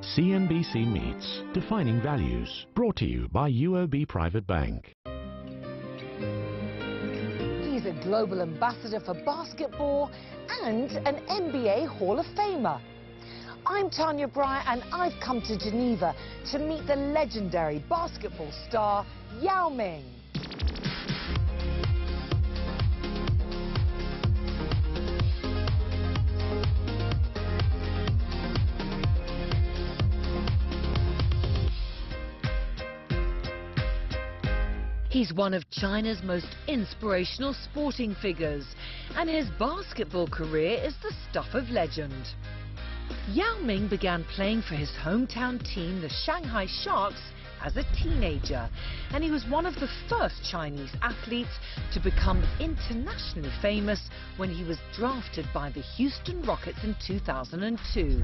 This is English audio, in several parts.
CNBC Meets, Defining Values, brought to you by UOB Private Bank. He's a global ambassador for basketball and an NBA Hall of Famer. I'm Tanya Bryant and I've come to Geneva to meet the legendary basketball star Yao Ming. He's one of China's most inspirational sporting figures, and his basketball career is the stuff of legend. Yao Ming began playing for his hometown team, the Shanghai Sharks, as a teenager, and he was one of the first Chinese athletes to become internationally famous when he was drafted by the Houston Rockets in 2002.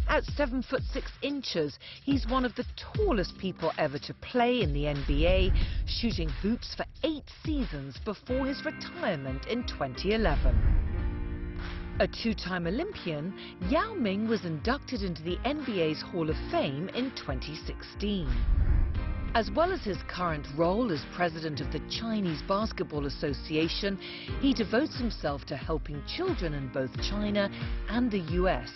At 7'6", he's one of the tallest people ever to play in the NBA, shooting hoops for 8 seasons before his retirement in 2011. A 2-time Olympian, Yao Ming was inducted into the NBA's Hall of Fame in 2016. As well as his current role as president of the Chinese Basketball Association, he devotes himself to helping children in both China and the US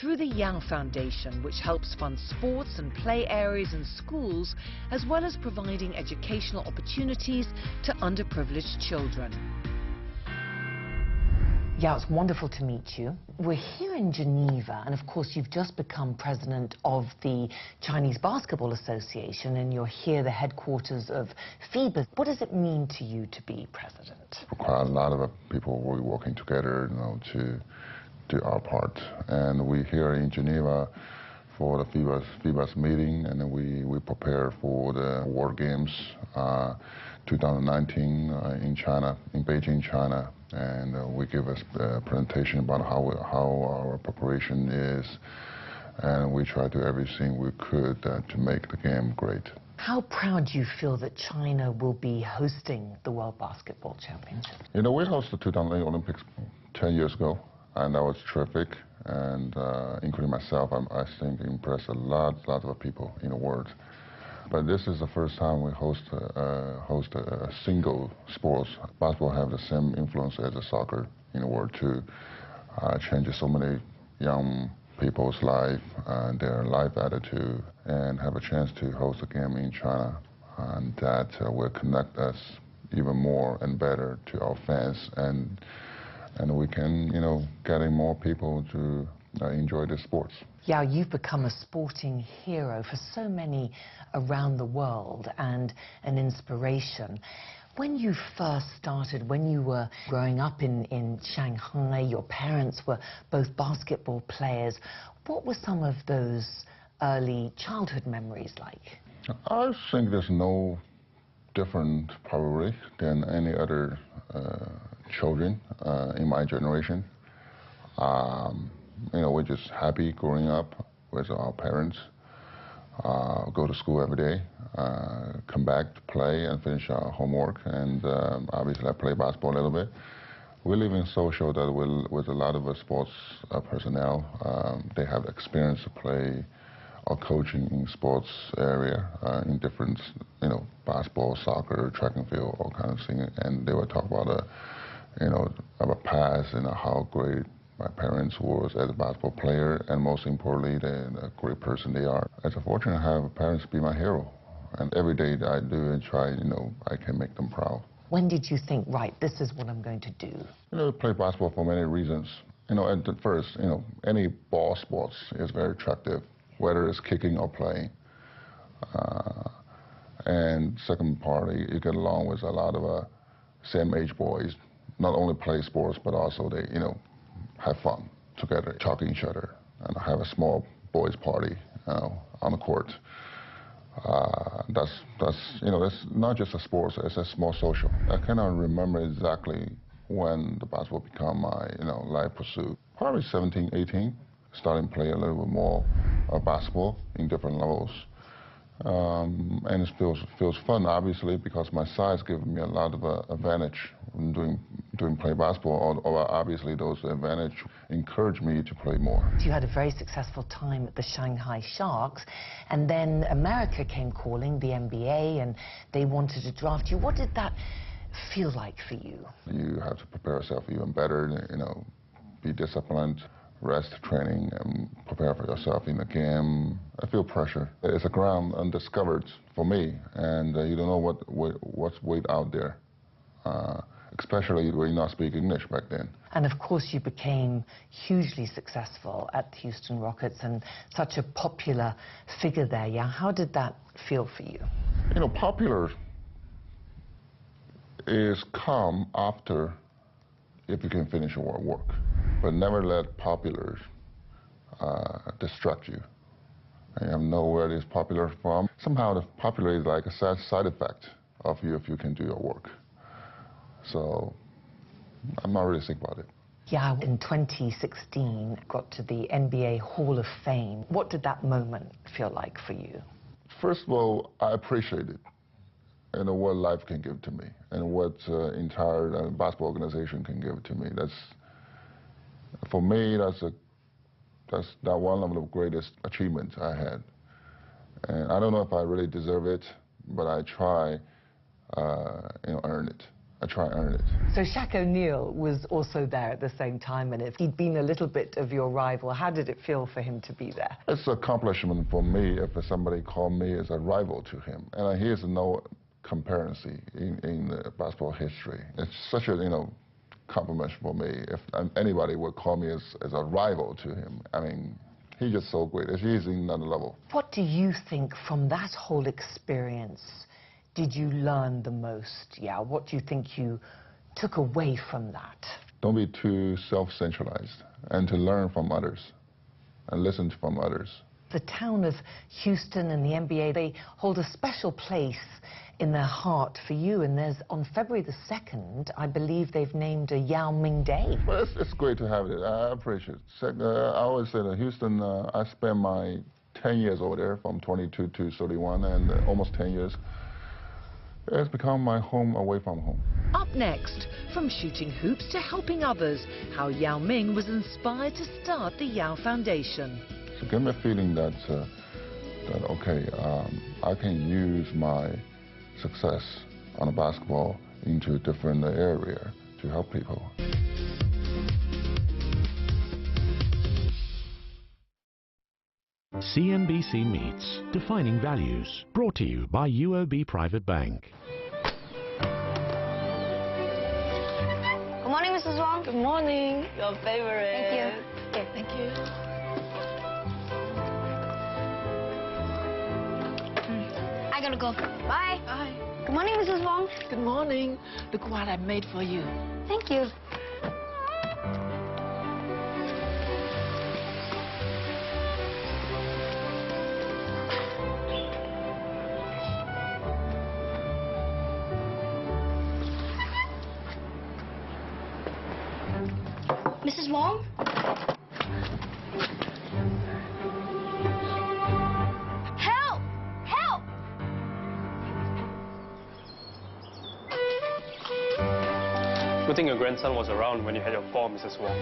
through the Yao Foundation, which helps fund sports and play areas in schools, as well as providing educational opportunities to underprivileged children. Yao, it's wonderful to meet you. We're here in Geneva, and of course you've just become president of the Chinese Basketball Association, and you're here, the headquarters of FIBA. What does it mean to you to be president? Quite a lot of people were working together, to do our part, and we're here in Geneva for the FIBA's meeting, and then we prepare for the World Games 2019 in China, in Beijing, China, and we give us a presentation about how our preparation is, and we try to do everything we could to make the game great. How proud do you feel that China will be hosting the World Basketball Championship? We hosted the 2008 Olympics 10 years ago, and that was terrific, and including myself, I think impressed a lot of people in the world. But this is the first time we host a single sports. Basketball have the same influence as the soccer in the world to change so many young people's life, their life attitude, and have a chance to host a game in China, and that will connect us even more and better to our fans, and we can, getting more people to enjoy the sports. Yao, you've become a sporting hero for so many around the world and an inspiration. When you first started, when you were growing up in Shanghai, your parents were both basketball players. What were some of those early childhood memories like? I think there's no different, probably, than any other children in my generation. We're just happy growing up with our parents, go to school every day, come back to play and finish our homework, and obviously I play basketball a little bit. We live in social that with a lot of sports personnel. They have experience to play or coaching in sports area, in different, basketball, soccer, track and field, all kinds of things, and they would talk about about past and how great my parents was as a basketball player, and most importantly, the great person they are. It's a fortune to have parents be my hero, and every day that I do and try, I can make them proud. When did you think, right, this is what I'm going to do? I play basketball for many reasons. At first, any ball sports is very attractive, whether it's kicking or playing. And second part, you get along with a lot of same-age boys, not only play sports, but also they, have fun together, talking each other, and have a small boys' party on the court. That's not just a sports, it's a small social. I cannot remember exactly when the basketball became my, life pursuit. Probably 17, 18, starting to play a little bit more basketball in different levels. And it feels fun, obviously, because my size gives me a lot of advantage in doing to play basketball, or obviously those advantages encouraged me to play more. You had a very successful time at the Shanghai Sharks, and then America came calling, the NBA, and they wanted to draft you. What did that feel like for you? You have to prepare yourself even better, you know, be disciplined, rest, training, and prepare for yourself in the game. I feel pressure. It's a ground undiscovered for me, and you don't know what's wait out there, especially when you not speak English back then. And of course you became hugely successful at the Houston Rockets and such a popular figure there. Yeah, how did that feel for you? You know, popular is come after if you can finish your work, but never let popular distract you. And you have to know where it is popular from. Somehow the popular is like a side effect of you if you can do your work. So I'm not really sick about it. Yeah, in 2016, got to the NBA Hall of Fame. What did that moment feel like for you? First of all, I appreciate it, and what life can give to me, and what entire basketball organization can give to me. That's, for me, that's one of the greatest achievements I had. And I don't know if I really deserve it, but I try, earn it. I try to earn it. So Shaq O'Neal was also there at the same time, and if he'd been a little bit of your rival, how did it feel for him to be there? It's an accomplishment for me if somebody called me as a rival to him. And here's no comparison in the basketball history. It's such a, compliment for me if anybody would call me as a rival to him. I mean, he's just so great. He's in another level. What do you think from that whole experience did you learn the most? Yeah, what do you think you took away from that? Don't be too self-centralized, and to learn from others and listen from others. The town of Houston and the NBA, they hold a special place in their heart for you, and there's, on February the 2nd, I believe they've named a Yao Ming Day. Well, it's great to have it. I appreciate it. I always say that Houston, I spent my 10 years over there, from 22 to 31, and almost 10 years. It's become my home away from home. Up next, from shooting hoops to helping others, how Yao Ming was inspired to start the Yao Foundation. So give me a feeling that, okay, I can use my success on a basketball into a different area to help people. CNBC Meets Defining Values, brought to you by UOB Private Bank. Good morning, Mrs. Wong. Good morning. Your favorite. Thank you. Here. Thank you. I gotta go. Bye. Bye. Good morning, Mrs. Wong. Good morning. Look what I made for you. Thank you. Mrs. Wong? Help! Help! Good thing your grandson was around when you had your fall, Mrs. Wong.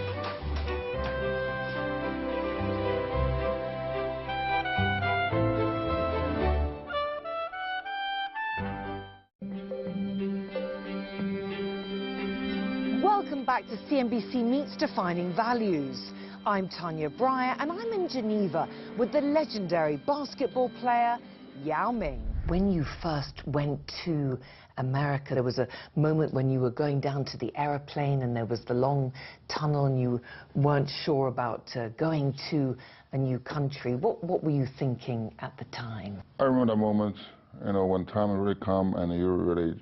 Welcome back to CNBC Meets Defining Values. I'm Tanya Breyer, and I'm in Geneva with the legendary basketball player Yao Ming. When you first went to America, there was a moment when you were going down to the aeroplane and there was the long tunnel and you weren't sure about going to a new country. What were you thinking at the time? I remember that moment, when time really come and you really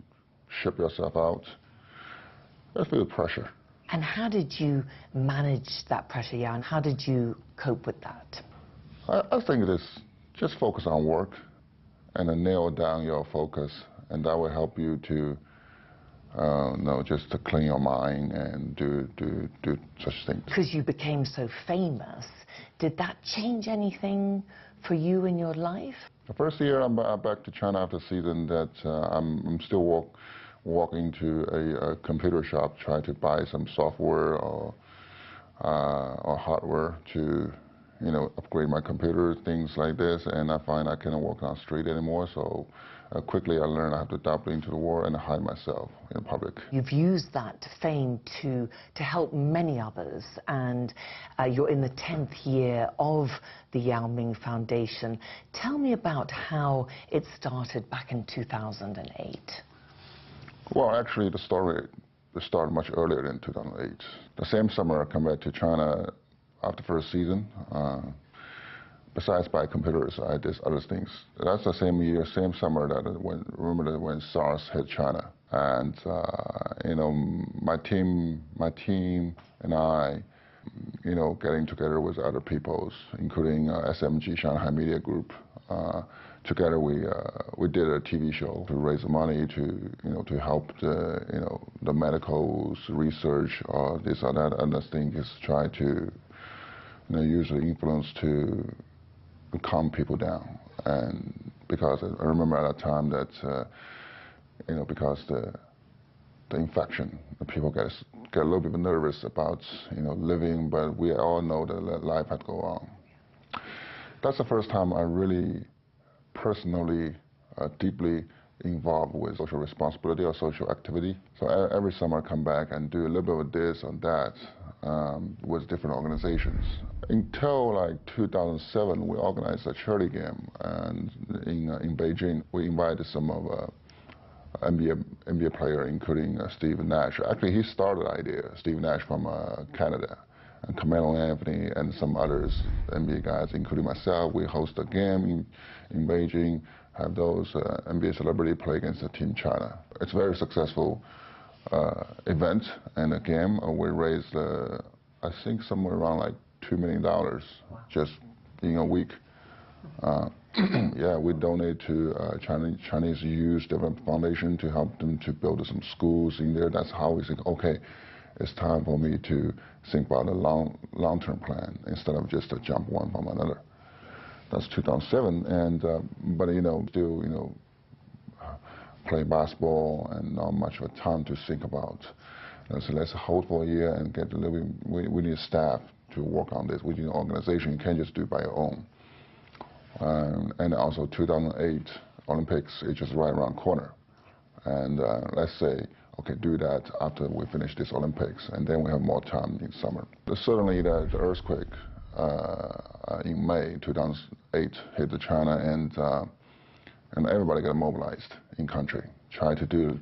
ship yourself out. I feel pressure. And how did you manage that pressure, Yao, and how did you cope with that? I think it is just focus on work and then nail down your focus, and that will help you to, just to clean your mind and do such things. Because you became so famous, did that change anything for you in your life? The first year I'm back to China after the season, that I'm still walk into a computer shop, try to buy some software or hardware to, upgrade my computer, things like this, and I find I cannot walk on the street anymore, so quickly I learned I have to dive into the wall and hide myself in public. You've used that fame to help many others, and you're in the 10th year of the Yao Ming Foundation. Tell me about how it started back in 2008. Well, actually, the story started much earlier than 2008. The same summer, I come back to China after first season. Besides buy computers, I did other things. That's the same year, same summer when SARS hit China, and my team and I, getting together with other peoples, including SMG Shanghai Media Group. Together we did a TV show to raise money to help the medicals research or this or that other thing, is try to use the influence to calm people down. And because I remember at that time that because the infection, the people get a little bit nervous about living, but we all know that life had to go on. That's the first time I really personally deeply involved with social responsibility or social activity. So every summer I come back and do a little bit of this or that with different organizations. Until like 2007, we organized a charity game, and in Beijing, we invited some of NBA player, including Steve Nash. Actually, he started the idea, Steve Nash from Canada, and Carmelo Anthony and some others, NBA guys, including myself. We host a game in Beijing, have those NBA celebrity play against the Team China. It's a very successful event and a game. We raised, I think, somewhere around like $2 million just in a week. Yeah, we donate to Chinese Youth Development Foundation to help them to build some schools in there. That's how we think, okay, it's time for me to think about a long-term plan instead of just to jump one from another. That's 2007, and but still play basketball and not much of a time to think about. So let's hold for a year and get a little bit. We need staff to work on this. We need an organization. You can't just do it by your own. And also 2008 Olympics is just right around the corner, and let's say, okay, do that after we finish this Olympics, and then we have more time in summer. Certainly the earthquake in May 2008 hit China, and everybody got mobilized in country, try to do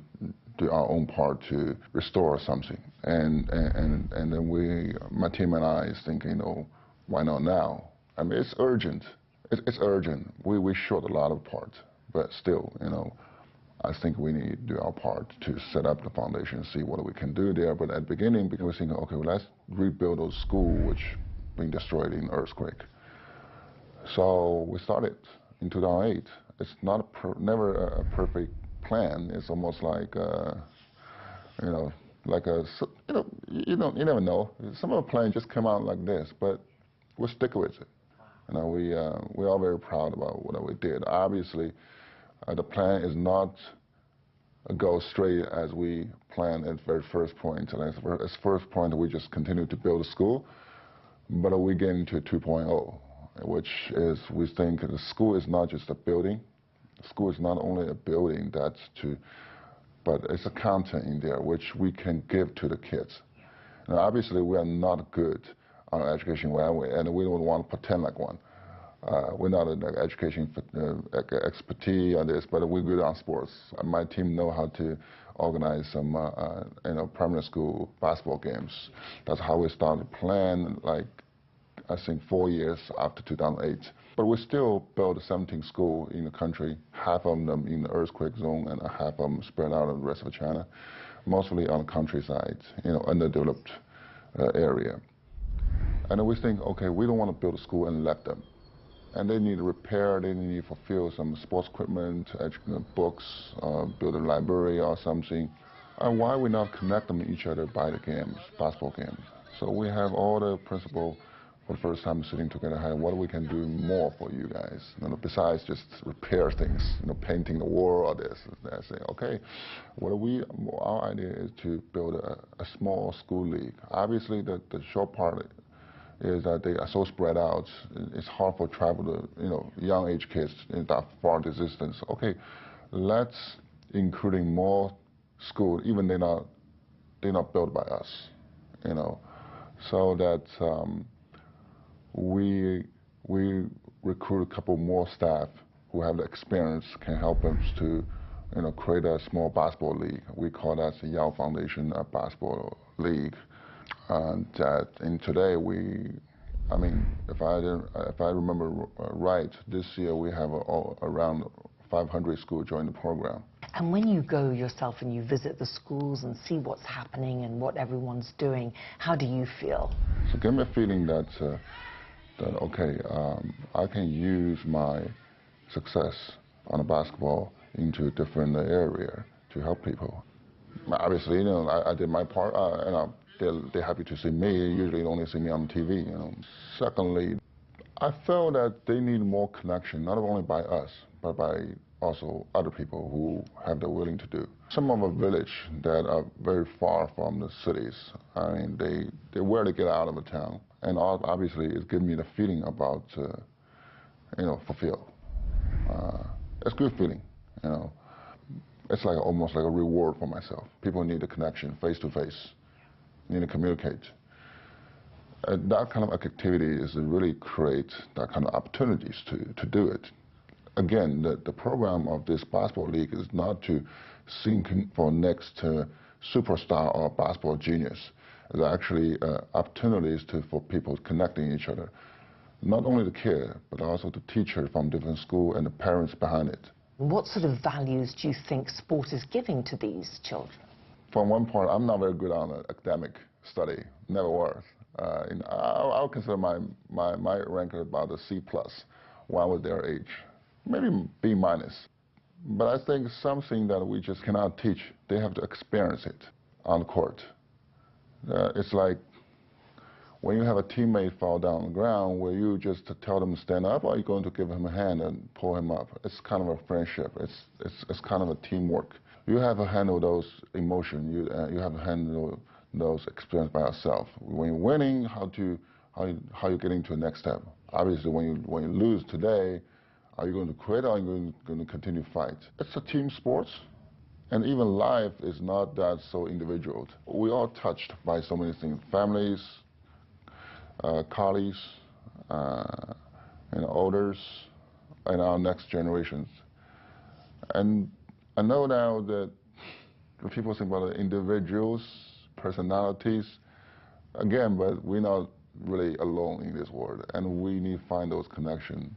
our own part to restore something. And then my team and I is thinking, why not now? I mean, it's urgent. It's urgent. We short a lot of parts, but still, I think we need to do our part to set up the foundation, see what we can do there. But at the beginning, because we're thinking, okay, well, let's rebuild those schools which been destroyed in earthquake. So we started in 2008. It's not never a perfect plan. It's almost like you never know. Some of the plans just come out like this, but we'll stick with it. We're all very proud about what we did. Obviously, the plan is not go straight as we planned at the very first point. And as first point, we just continue to build a school, but we get into 2.0, which is we think the school is not just a building. The school is not only a building but it's a content in there which we can give to the kids. Now, obviously, we are not good on education, and we don't want to pretend like one. We're not an education expertise on this, but we're good on sports. My team know how to organize some primary school basketball games. That's how we started to plan, like, I think 4 years after 2008. But we still built 17 schools in the country, half of them in the earthquake zone and half of them spread out in the rest of China, mostly on the countryside, underdeveloped area. And we think, okay, we don't want to build a school and let them. And they need to repair, they need to fulfill some sports equipment, books, build a library or something. And why we not connect them to each other by the games, basketball games? So we have all the principal for the first time sitting together, hey, what we can do more for you guys, besides just repair things, painting the wall or this. They say, okay, our idea is to build a small school league. Obviously, the short part is that they are so spread out. It's hard for travel to, young age kids in that far distance. Okay, let's including more school, even they're not built by us, so that we recruit a couple more staff who have the experience, can help us to, create a small basketball league. We call that the Yao Foundation Basketball League. And today if I remember right, this year we have around 500 schools join the program. And when you go yourself and you visit the schools and see what's happening and what everyone's doing, how do you feel? So give me a feeling that okay, I can use my success on a basketball into a different area to help people. Obviously, I did my part, and they're happy to see me. Usually, they only see me on TV. Secondly, I felt that they need more connection, not only by us, but by also other people who have the willing to do. Some of a village that are very far from the cities, they rarely get out of the town. And obviously, it's given me the feeling about, fulfilled. It's a good feeling, It's almost like a reward for myself. People need a connection, face to face, need to communicate. That kind of activity is to really create that kind of opportunities to do it. Again, the program of this basketball league is not to seek for next superstar or basketball genius. It's actually opportunities for people connecting each other. Not only the kid, but also the teacher from different schools and the parents behind it. What sort of values do you think sport is giving to these children? For one part, I'm not very good on academic study, never was. I would consider my rank about a C+ when I was their age, maybe B-. But I think something that we just cannot teach, they have to experience it on the court. It's like when you have a teammate fall down on the ground, will you just tell them to stand up, or are you going to give him a hand and pull him up? It's kind of a friendship. It's kind of a teamwork. You have to handle those emotions. You have to handle those experiences by yourself. When you're winning, how you getting to the next step? Obviously, when you lose today, are you going to quit, or are you going to continue to fight? It's a team sport. And even life is not that so individual. We're all touched by so many things. Families, colleagues, elders, and our next generations. And I know now that when people think about the individuals, personalities, again, but we're not really alone in this world. And we need to find those connections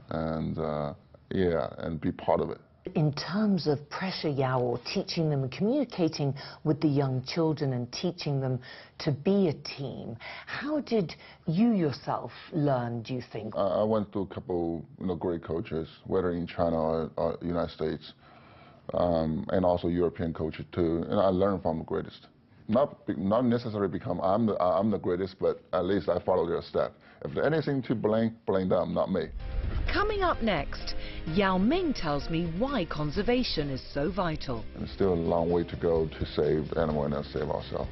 and, and be part of it. In terms of pressure, Yao, or teaching them and communicating with the young children and teaching them to be a team, how did you yourself learn, do you think? I went to a couple great coaches, whether in China or United States, and also European coaches too, and I learned from the greatest. Not necessarily become I'm the greatest, but at least I follow their step. If there's anything to blame them, not me. Coming up next, Yao Ming tells me why conservation is so vital. And it's still a long way to go to save the animal and save ourselves.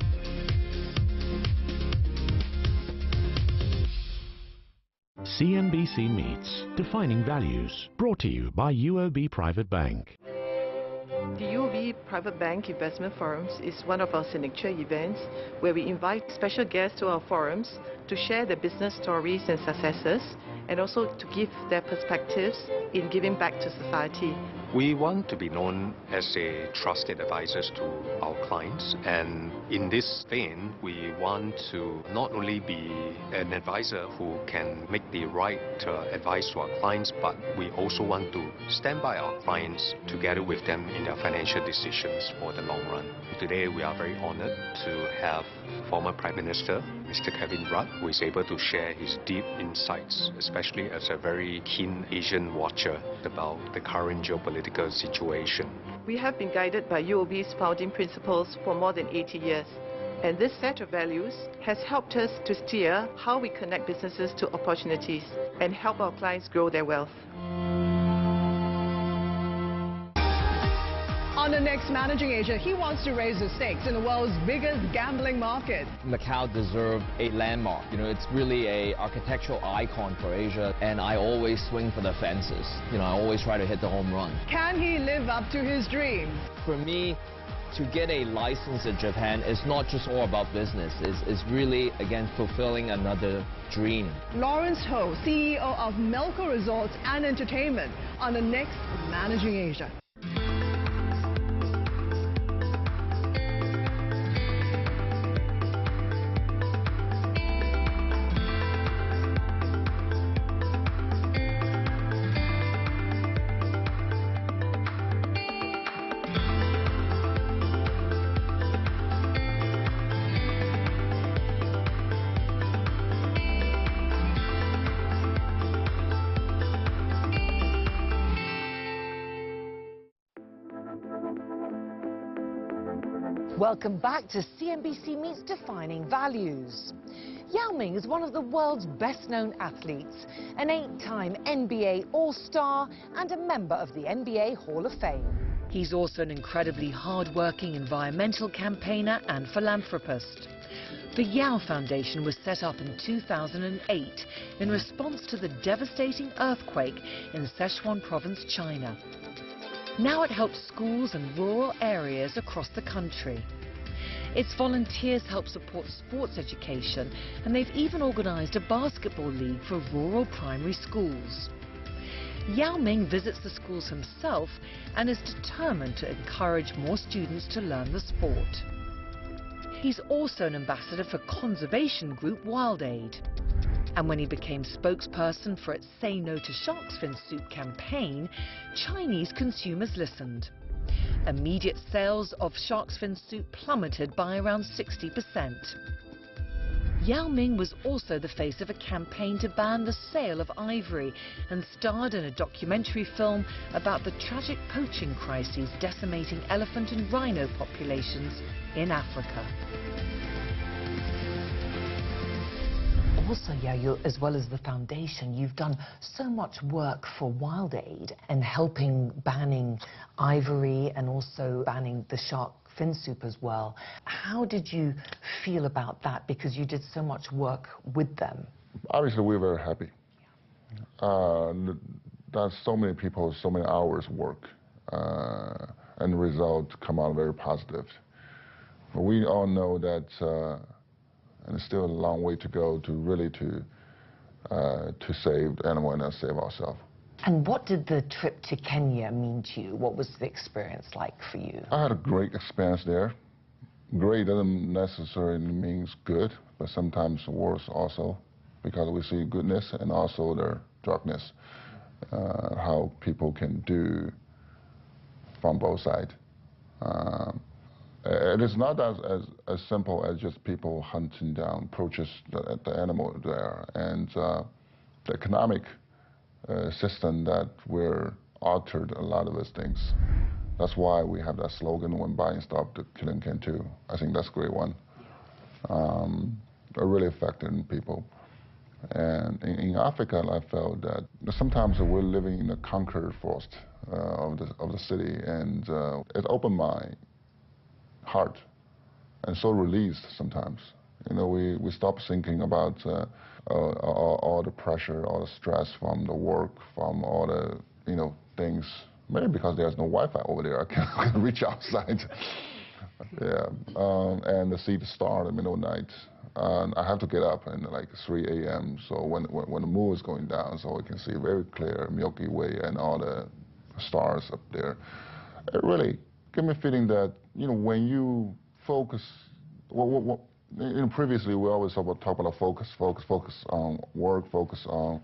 CNBC Meets Defining Values, brought to you by UOB Private Bank. The UOB Private Bank Investment Forums is one of our signature events where we invite special guests to our forums to share their business stories and successes, and also to give their perspectives in giving back to society. We want to be known as a trusted advisors to our clients, and in this vein, we want to not only be an advisor who can make the right advice to our clients, but we also want to stand by our clients together with them in their financial decisions for the long run. Today, we are very honored to have former Prime Minister, Mr. Kevin Rudd, who is able to share his deep insights, especially as a very keen Asian watcher about the current geopolitical situation. We have been guided by UOB's founding principles for more than 80 years. And this set of values has helped us to steer how we connect businesses to opportunities and help our clients grow their wealth. On the next Managing Asia, he wants to raise the stakes in the world's biggest gambling market. Macau deserves a landmark. You know, it's really a architectural icon for Asia, and I always swing for the fences. You know, I always try to hit the home run. Can he live up to his dreams? For me, to get a license in Japan is not just all about business. It's really, again, fulfilling another dream. Lawrence Ho, CEO of Melco Resorts and Entertainment, on the next Managing Asia. Welcome back to CNBC Meets Defining Values. Yao Ming is one of the world's best-known athletes, an 8-time NBA All-Star and a member of the NBA Hall of Fame. He's also an incredibly hard-working environmental campaigner and philanthropist. The Yao Foundation was set up in 2008 in response to the devastating earthquake in Sichuan province, China. Now it helps schools and rural areas across the country. Its volunteers help support sports education, and they've even organized a basketball league for rural primary schools. Yao Ming visits the schools himself and is determined to encourage more students to learn the sport. He's also an ambassador for conservation group Wild Aid. And when he became spokesperson for its Say No to Shark's Fin Soup campaign, Chinese consumers listened. Immediate sales of shark's fin soup plummeted by around 60%. Yao Ming was also the face of a campaign to ban the sale of ivory and starred in a documentary film about the tragic poaching crises decimating elephant and rhino populations in Africa. Also, yeah, you, as well as the foundation, you've done so much work for Wild Aid and helping banning ivory and also banning the shark fin soup as well. How did you feel about that? Because you did so much work with them. Obviously, we're very happy. There's so many people, so many hours work, and the results come out very positive. But we all know that. And it's still a long way to go to really to save the animal and save ourselves. And what did the trip to Kenya mean to you? What was the experience like for you? I had a great experience there. Great doesn't necessarily mean good, but sometimes worse also, because we see goodness and also their darkness, how people can do from both sides. It is not as simple as just people hunting down, purchase the animal there, and the economic system that we're altered a lot of those things. That's why we have that slogan, when buying stop, the killing can too. I think that's a great one. It really affected people. And in Africa, I felt that sometimes we're living in a conquered forest of the city, and it opened my heart, and so released sometimes. You know, we stop thinking about all the pressure, all the stress from the work, from all the, you know, things. Maybe because there's no Wi-Fi over there, I can't reach outside. Yeah, and to see the star in the middle of the night. I have to get up at like 3 a.m. So when the moon is going down, so we can see very clear Milky Way and all the stars up there. It really give me a feeling that, you know, when you focus, you know, previously we always talk about focus on work, focus on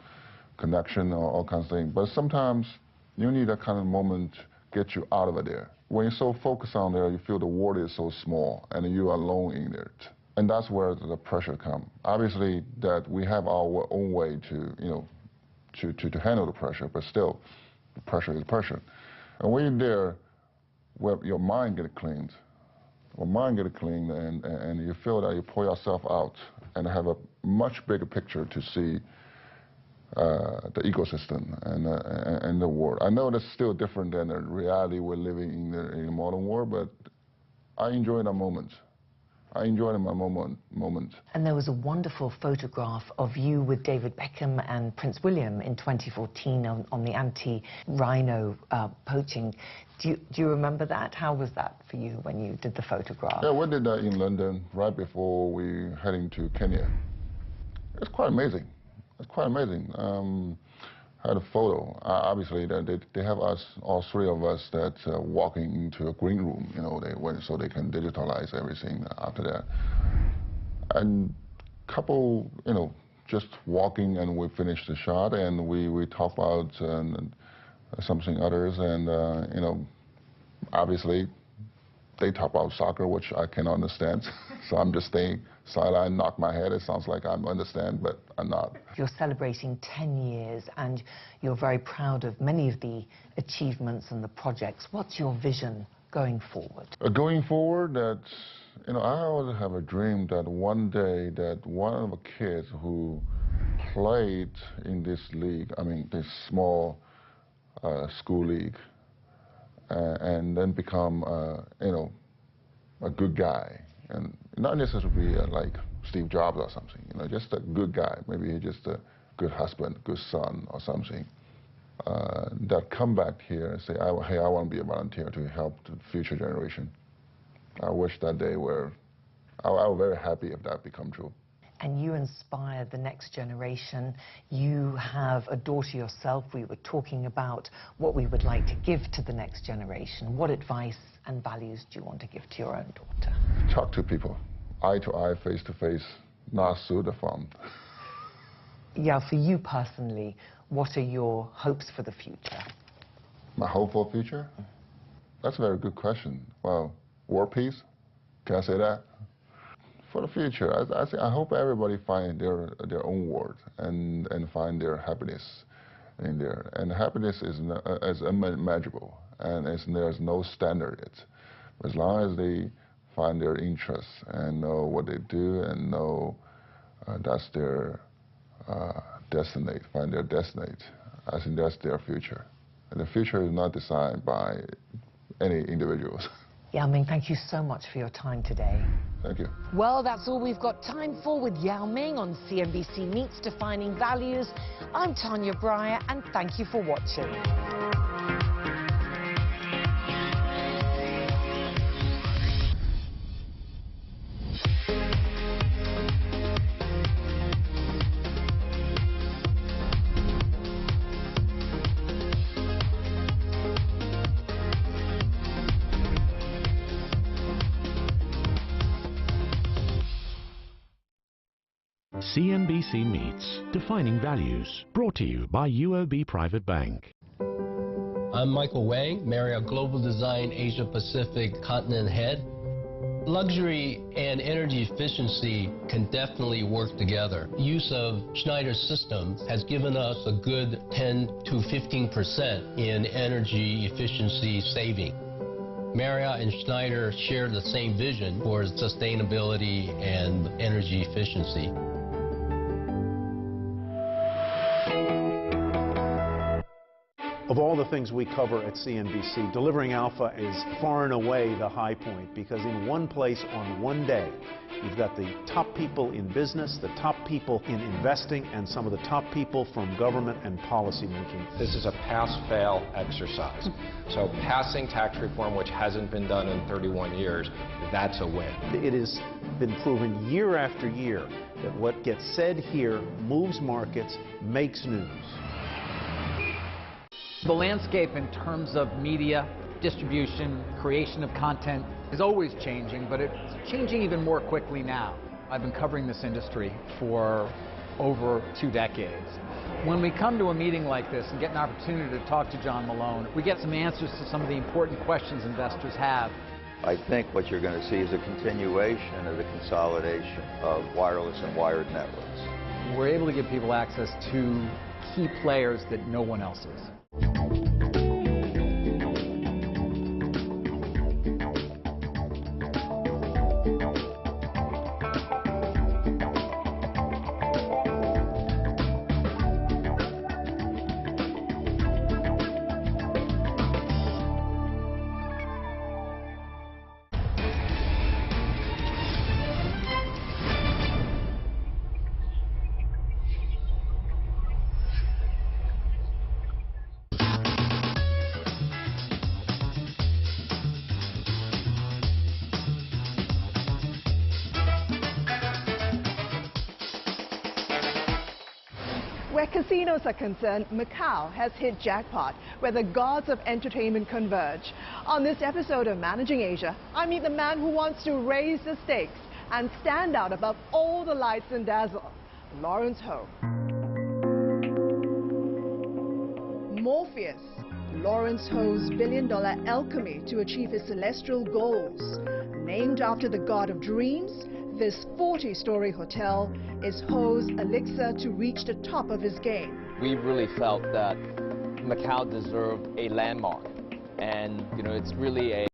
connection, or all kinds of things. But sometimes you need that kind of moment to get you out of it there. When you're so focused on there, you feel the world is so small and you are alone in it. And that's where the pressure comes. Obviously, that we have our own way to, you know, to handle the pressure, but still, the pressure is pressure. And when you're there, where your mind gets cleaned, or mind get clean, and you feel that you pull yourself out and have a much bigger picture to see the ecosystem and the world. I know that's still different than the reality we're living in the modern world, but I enjoy that moment. I enjoy my moment. And there was a wonderful photograph of you with David Beckham and Prince William in 2014 on the anti-rhino poaching. Do you remember that? How was that for you when you did the photograph? Yeah, we did that in London right before we heading to Kenya. It's quite amazing. It's quite amazing. I had a photo. Obviously, they have us, all three of us, that walking into a green room. You know, they went so they can digitalize everything after that. And couple, you know, just walking, and we finished the shot, and we talk about something others, and you know, obviously, they talk about soccer, which I cannot understand. So I'm just staying sideline, knock my head. It sounds like I understand, but I'm not. You're celebrating 10 years, and you're very proud of many of the achievements and the projects. What's your vision going forward? Going forward, that, you know, I always have a dream that one day that one of the kids who played in this league, I mean, this small school league, and then become, you know, a good guy, and not necessarily like Steve Jobs or something, you know, just a good guy, maybe just a good husband, good son or something, that come back here and say, hey, I want to be a volunteer to help the future generation. I wish that day were, I was very happy if that become true. And you inspire the next generation. You have a daughter yourself. We were talking about what we would like to give to the next generation. What advice and values do you want to give to your own daughter? Talk to people, eye to eye, face to face, not through the phone. Yeah, for you personally, what are your hopes for the future? My hope for the future? That's a very good question. Well, world peace, can I say that? For the future, I hope everybody find their own world and find their happiness in there. And happiness is unimaginable, and there's no standard yet. As long as they find their interests and know what they do and know that's their destiny, find their destiny, I think that's their future. And the future is not decided by any individuals. Yao Ming, thank you so much for your time today. Thank you. Well, that's all we've got time for with Yao Ming on CNBC Meets Defining Values. I'm Tanya Breyer, and thank you for watching. CNBC Meets Defining Values, brought to you by UOB Private Bank. I'm Michael Wang, Marriott Global Design Asia Pacific Continent Head. Luxury and energy efficiency can definitely work together. Use of Schneider systems has given us a good 10 to 15% in energy efficiency saving. Marriott and Schneider share the same vision for sustainability and energy efficiency. Of all the things we cover at CNBC, Delivering Alpha is far and away the high point, because in one place on one day, you've got the top people in business, the top people in investing, and some of the top people from government and policy making. This is a pass-fail exercise. So passing tax reform, which hasn't been done in 31 years, that's a win. It has been proven year after year that what gets said here moves markets, makes news. The landscape in terms of media, distribution, creation of content is always changing, but it's changing even more quickly now. I've been covering this industry for over 2 decades. When we come to a meeting like this and get an opportunity to talk to John Malone, we get some answers to some of the important questions investors have. I think what you're going to see is a continuation of the consolidation of wireless and wired networks. We're able to give people access to key players that no one else is. Where casinos are concerned, Macau has hit jackpot, where the gods of entertainment converge. On this episode of Managing Asia, I meet the man who wants to raise the stakes and stand out above all the lights and dazzle, Lawrence Ho. Morpheus, Lawrence Ho's billion-dollar alchemy to achieve his celestial goals. Named after the god of dreams, this 40-story hotel is Ho's elixir to reach the top of his game. We really felt that Macau deserved a landmark, and it's really a